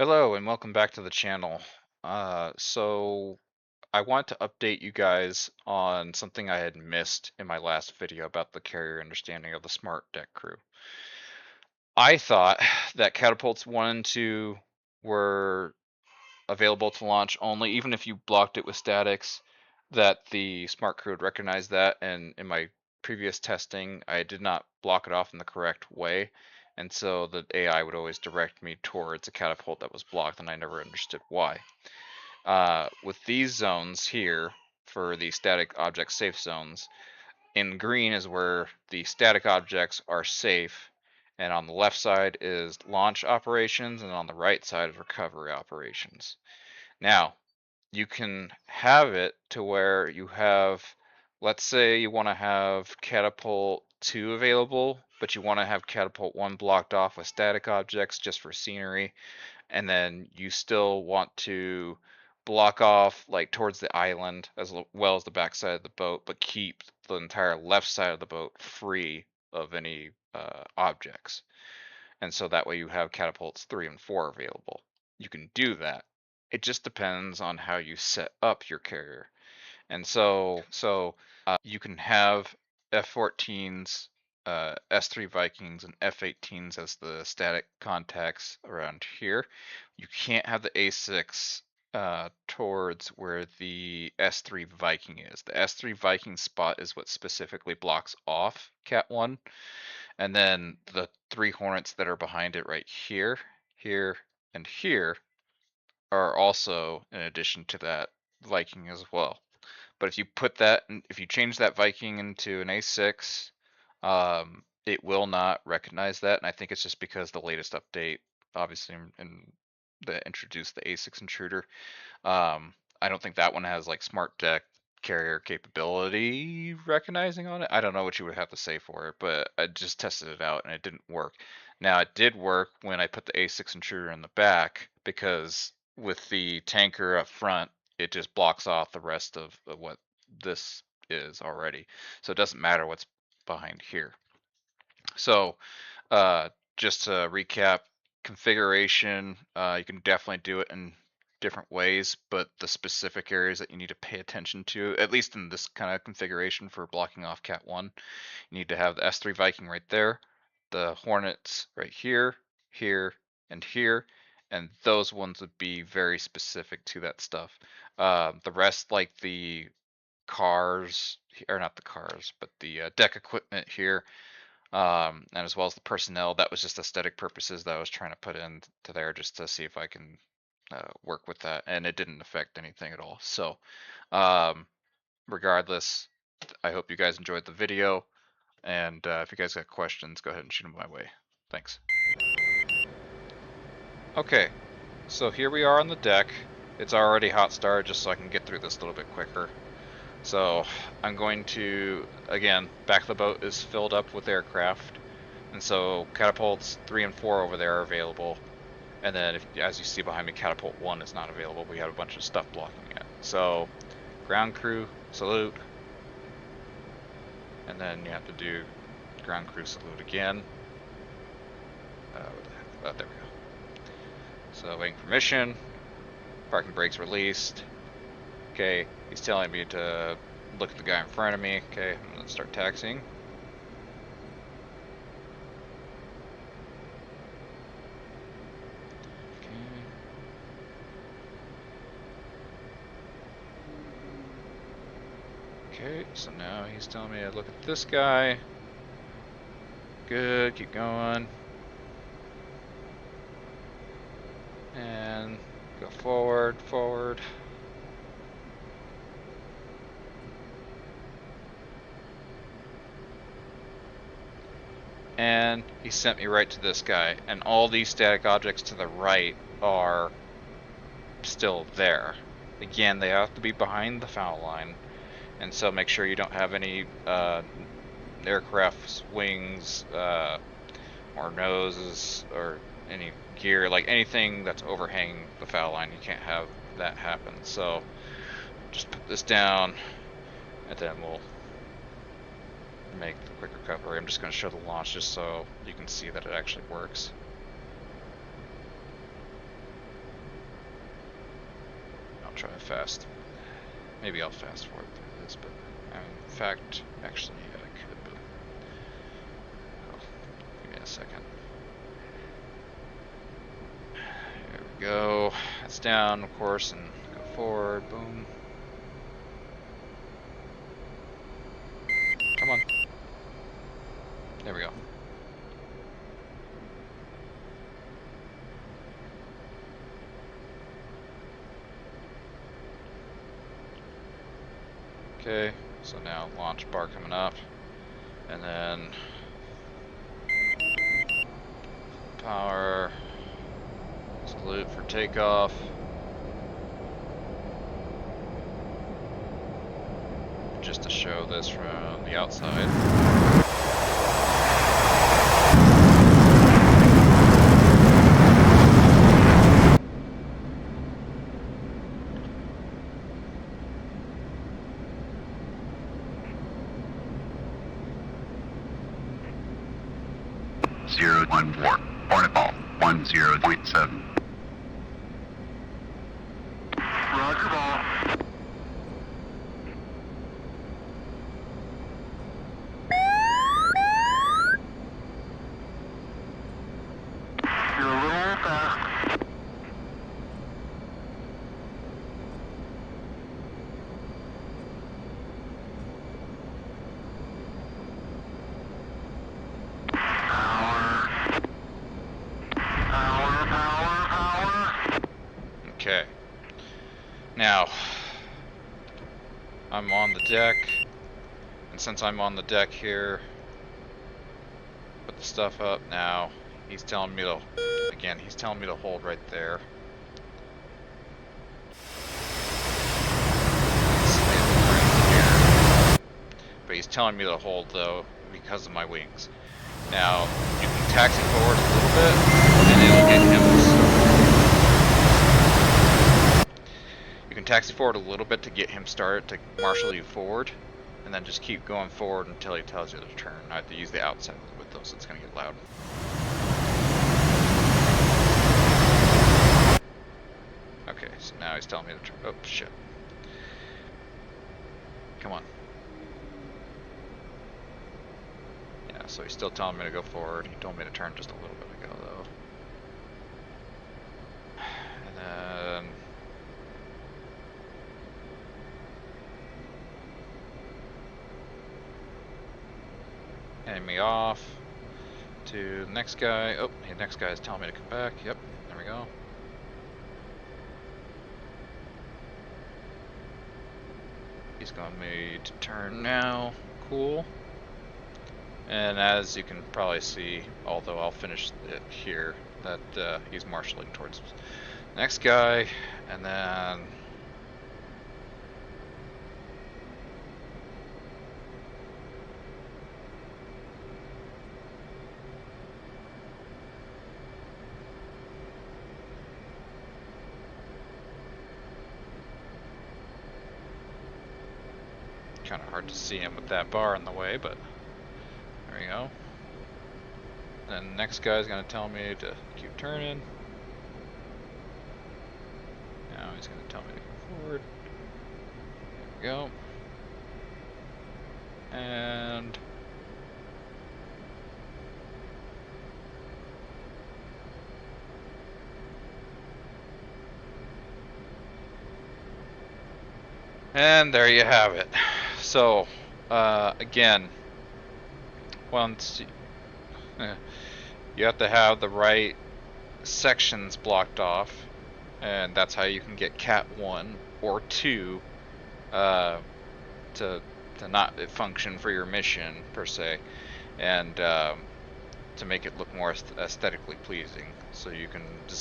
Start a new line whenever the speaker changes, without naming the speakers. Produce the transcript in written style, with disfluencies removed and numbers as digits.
Hello and welcome back to the channel. So I want to update you guys on something I had missed in my last video about the carrier understanding of the smart deck crew. I thought that catapults 1 and 2 were available to launch only, even if you blocked it with statics, that the smart crew would recognize that. And in my previous testing, I did not block it off in the correct way. And so the AI would always direct me towards a catapult that was blocked, and I never understood why. With these zones here, for the static object safe zones, in green is where the static objects are safe, and on the left side is launch operations, and on the right side is recovery operations. Now, you can have it to where you have, let's say you want to have catapult 2 available, but you want to have catapult 1 blocked off with static objects just for scenery, and then you still want to block off like towards the island as well as the backside of the boat, but keep the entire left side of the boat free of any objects. And so that way you have catapults 3 and 4 available. You can do that. It just depends on how you set up your carrier. And so you can have F-14s, S3 Vikings, and F-18s as the static contacts around here. You can't have the A6 towards where the S3 Viking is. The S3 Viking spot is what specifically blocks off Cat 1. And then the 3 Hornets that are behind it right here, here, and here are also in addition to that Viking as well. But if you put that, if you change that Viking into an A6, it will not recognize that. And I think it's just because the latest update, obviously, that introduced the A6 intruder. I don't think that one has like smart deck carrier capability recognizing on it. I don't know what you would have to say for it, but I just tested it out and it didn't work. Now it did work when I put the A6 intruder in the back, because with the tanker up front, it just blocks off the rest of what this is already. So it doesn't matter what's behind here. So just to recap, configuration, you can definitely do it in different ways, but the specific areas that you need to pay attention to, at least in this kind of configuration for blocking off Cat 1, you need to have the S3 Viking right there, the Hornets right here, here, and here, and those ones would be very specific to that stuff. The rest, like the cars, or not the cars, but the deck equipment here, and as well as the personnel, that was just aesthetic purposes that I was trying to put into there just to see if I can work with that, and it didn't affect anything at all. So regardless, I hope you guys enjoyed the video, and if you guys got questions, go ahead and shoot them my way. Thanks. Okay, so here we are on the deck. It's already hot started just so I can get through this a little bit quicker. So I'm going to, again, back of the boat is filled up with aircraft. And so catapults 3 and 4 over there are available. And then, as you see behind me, catapult 1 is not available. We have a bunch of stuff blocking it. So, ground crew, salute. And then you have to do ground crew salute again. There we go. So, waiting for mission. Parking brakes released. Okay, he's telling me to look at the guy in front of me. Okay, I'm going to start taxiing. Okay, so now he's telling me to look at this guy. Good, keep going. And go forward, forward. And he sent me right to this guy. And all these static objects to the right are still there. Again, they have to be behind the foul line. And so make sure you don't have any aircraft's wings or noses or any gear, like anything that's overhanging the foul line. You can't have that happen. So just put this down, and then we'll make the quick recovery. I'm just going to show the launch just so you can see that it actually works. try to fast. Maybe I'll fast forward through this, but in fact, actually, yeah, I could, but oh, give me a second. There we go. That's down, of course, and go forward. Boom. Come on. There we go. Okay, so now launch bar coming up, and then power, salute for takeoff. Just to show this from the outside.
014, Ornithol 10.7. Roger, ball. You're a little fast. Power.
Okay. Now, I'm on the deck, and since I'm on the deck here, put the stuff up now. He's telling me to, again, he's telling me to hold right there. But he's telling me to hold though because of my wings. Now you can taxi forward a little bit, and it'll get him. You can taxi forward a little bit to get him started to marshal you forward, and then just keep going forward until he tells you to turn. I have to use the outside with those, so it's gonna get loud. Okay, so now he's telling me to turn. Oh shit! Come on. Yeah, so he's still telling me to go forward. He told me to turn just a little bit ago, though. And then... enemy off to the next guy. Oh, the next guy is telling me to come back. Yep, there we go. He's going me to turn now. Cool. And as you can probably see, although I'll finish it here, that he's marshaling towards the next guy, and then kind of hard to see him with that bar in the way, but there we go. Then the next guy's gonna tell me to keep turning. Now he's gonna tell me to go forward. There we go. And there you have it. So, again, once you have to have the right sections blocked off, and that's how you can get Cat 1 or 2 to not function for your mission per se, and to make it look more aesthetically pleasing, so you can design